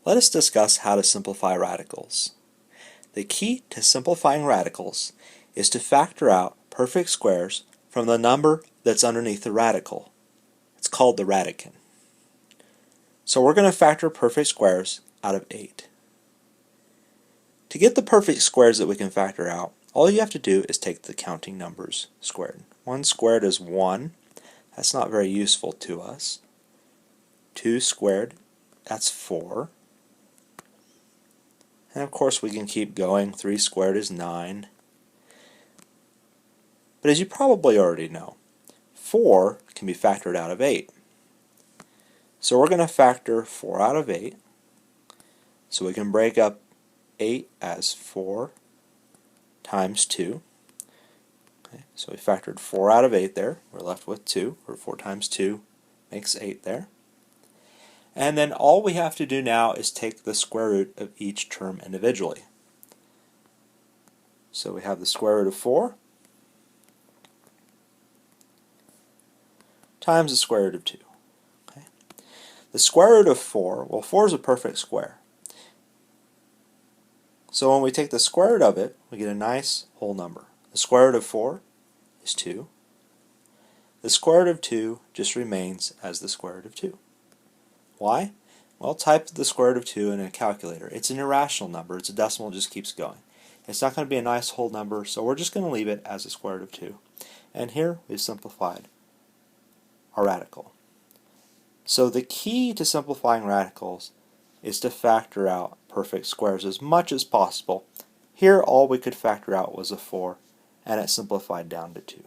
Let us discuss how to simplify radicals. The key to simplifying radicals is to factor out perfect squares from the number that's underneath the radical. It's called the radicand. So we're going to factor perfect squares out of 8. To get the perfect squares that we can factor out, all you have to do is take the counting numbers squared. 1 squared is 1. That's not very useful to us. 2 squared, that's 4. And of course we can keep going. 3 squared is 9. But as you probably already know, 4 can be factored out of 8. So we're going to factor 4 out of 8. So we can break up 8 as 4 times 2. Okay, so we factored 4 out of 8 there. We're left with 2, or 4 times 2 makes 8 there. And then all we have to do now is take the square root of each term individually. So we have the square root of 4 times the square root of 2. Okay. The square root of 4, well, 4 is a perfect square. So when we take the square root of it, we get a nice whole number. The square root of 4 is 2. The square root of 2 just remains as the square root of 2. Why? Well, type the square root of 2 in a calculator. It's an irrational number. It's a decimal, it just keeps going. It's not going to be a nice whole number, so we're just going to leave it as the square root of 2. And here we've simplified our radical. So the key to simplifying radicals is to factor out perfect squares as much as possible. Here all we could factor out was a 4, and it simplified down to 2.